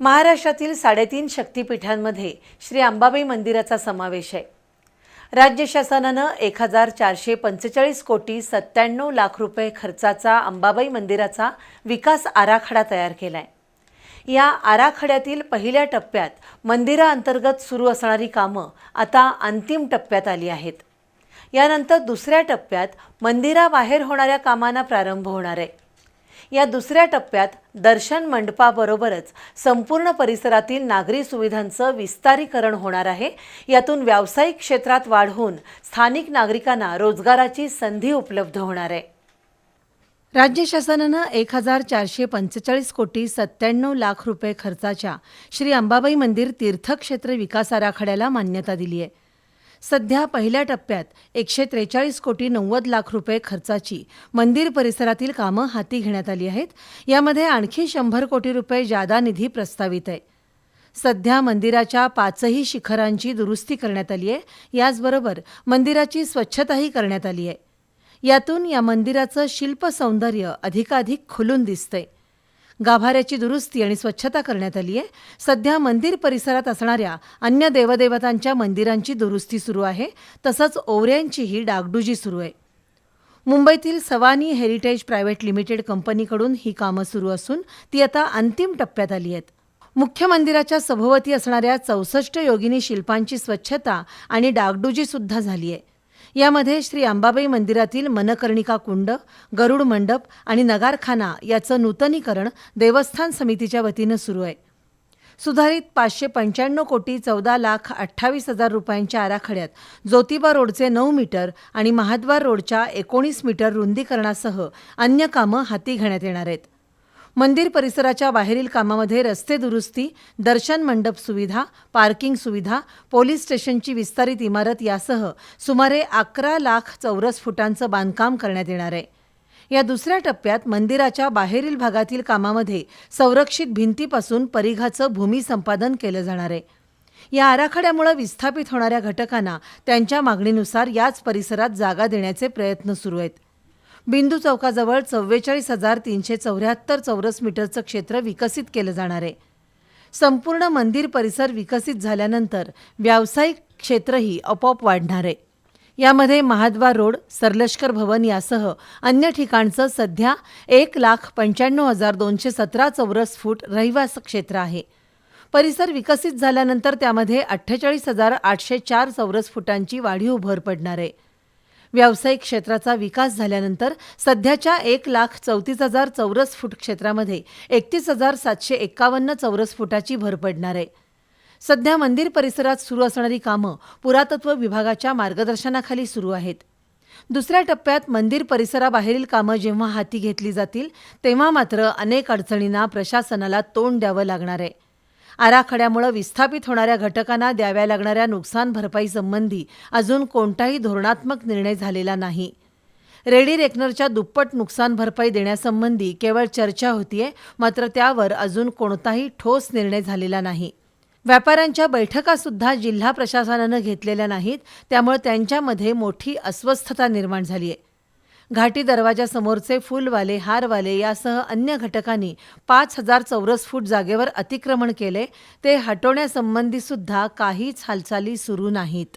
महाराष्ट्रातील 3.5 शक्तिपीठांमध्ये श्री अंबाबाई मंदिराचा समावेश आहे। राज्य शासनानं 1445 कोटी 97 लाख रुपये खर्चाचा अंबाबाई मंदिराचा विकास आराखडा तयार केलाय। या आराखड्यातील पहिल्या टप्प्यात मंदिराअंतर्गत सुरू असणारी कामं आता अंतिम टप्प्यात आली आहेत। यानंतर दुसऱ्या टप्प्यात मंदिराबाहेर होणाऱ्या कामांना प्रारंभ होणार आहे। या दुसऱ्या टप्प्यात दर्शन मंडपाबरोबरच संपूर्ण परिसरातील नागरी सुविधांचं विस्तारीकरण होणार आहे। यातून व्यावसायिक क्षेत्रात वाढ होऊन स्थानिक नागरिकांना रोजगाराची संधी उपलब्ध होणार आहे। राज्य शासनानं 1445 कोटी 97 लाख रुपये खर्चाच्या श्री अंबाबाई मंदिर तीर्थक्षेत्र विकास आराखड्याला मान्यता दिली आहे। सध्या पहिल्या टप्प्यात 143 कोटी 90 लाख रुपये खर्चाची मंदिर परिसरातील कामं हाती घेण्यात आली आहेत। यामध्ये आणखी 100 कोटी रुपये जादा निधी प्रस्तावित आहे। सध्या मंदिराच्या 5ही शिखरांची दुरुस्ती करण्यात आली आहे। याचबरोबर मंदिराची स्वच्छताही करण्यात आली आहे। यातून या मंदिराचं शिल्प सौंदर्य अधिकाधिक खुलून दिसतंय। गाभाऱ्याची दुरुस्ती आणि स्वच्छता करण्यात आली आहे। सध्या मंदिर परिसरात असणाऱ्या अन्य देवदेवतांच्या मंदिरांची दुरुस्ती सुरू आहे। तसंच ओवऱ्यांचीही डागडुजी सुरू आहे। मुंबईतील सवानी हेरिटेज प्रायव्हेट लिमिटेड कंपनीकडून ही कामं सुरू असून ती आता अंतिम टप्प्यात आली आहेत। मुख्य मंदिराच्या सभोवती असणाऱ्या 64 योगिनी शिल्पांची स्वच्छता आणि डागडुजी सुद्धा झाली आहे। यामध्ये श्री अंबाबाई मंदिरातील मनकर्णिका कुंड, गरुड मंडप आणि नगारखाना याचं नूतनीकरण देवस्थान समितीच्या वतीनं सुरू आहे। सुधारित 595 कोटी 14 लाख 28 हजार रुपयांच्या आराखड्यात ज्योतिबा रोडचे 9 मीटर आणि महाद्वार रोडच्या 19 मीटर रुंदीकरणासह अन्य कामं हाती घेण्यात येणार आहेत। मंदिर परिसराच्या बाहेरील कामामध्ये रस्ते दुरुस्ती, दर्शन मंडप सुविधा, पार्किंग सुविधा, पोलीस स्टेशनची विस्तारित इमारत यासह सुमारे 11 लाख चौरस फुटांचं बांधकाम करण्यात येणार आहे। या दुसऱ्या टप्प्यात मंदिराच्या बाहेरील भागातील कामामध्ये संरक्षित भिंतीपासून परिघाचं भूमी संपादन केलं जाणार आहे। या आराखड्यामुळे विस्थापित होणाऱ्या घटकांना त्यांच्या मागणीनुसार याच परिसरात जागा देण्याचे प्रयत्न सुरू आहेत। बिंदू चौकाजवळ 44,374 चौरस मीटरचं क्षेत्र विकसित केलं जाणार आहे। संपूर्ण मंदिर परिसर विकसित झाल्यानंतर व्यावसायिक क्षेत्रही आपोआप वाढणार आहे। यामध्ये महाद्वार रोड, सरलष्कर भवन यासह अन्य ठिकाणचं सध्या 1,95,217 चौरस फूट रहिवास क्षेत्र आहे। परिसर विकसित झाल्यानंतर त्यामध्ये 48,804 चौरस फुटांची वाढीव भर पडणार आहे। व्यावसायिक क्षेत्राचा विकास झाल्यानंतर सध्याच्या 1,34,000 चौरस फूट क्षेत्रामध्ये 31,751 चौरस फुटाची भर पडणार आहे। सध्या मंदिर परिसरात सुरू असणारी कामं पुरातत्व विभागाच्या मार्गदर्शनाखाली सुरू आहेत। दुसऱ्या टप्प्यात मंदिर परिसराबाहेरील कामं जेव्हा हाती घेतली जातील तेव्हा मात्र अनेक अडचणींना प्रशासनाला तोंड द्यावं लागणार आहे। आराखड्यामुळे विस्थापित होणाऱ्या घटकांना द्याव्या लागणाऱ्या नुकसान भरपाई संबंधी अजून कोणताही धोरणात्मक निर्णय झालेला नाही। रेडी रेकनरच्या दुप्पट नुकसान भरपाई देण्यासंबंधी केवळ चर्चा होतीये, मात्र त्यावर अजून कोणताही ठोस निर्णय झालेला नाही। व्यापाऱ्यांच्या बैठकासुद्धा जिल्हा प्रशासनानं घेतलेल्या नाहीत, त्यामुळे त्यांच्यामध्ये मोठी अस्वस्थता निर्माण झाली आहे। घाटी दरवाजासमोरचे फुलवाले, हारवाले यासह अन्य घटकांनी 5,000 चौरस फूट जागेवर अतिक्रमण केले। ते हटवण्यासंबंधी सुद्धा काहीच हालचाली सुरू नाहीत।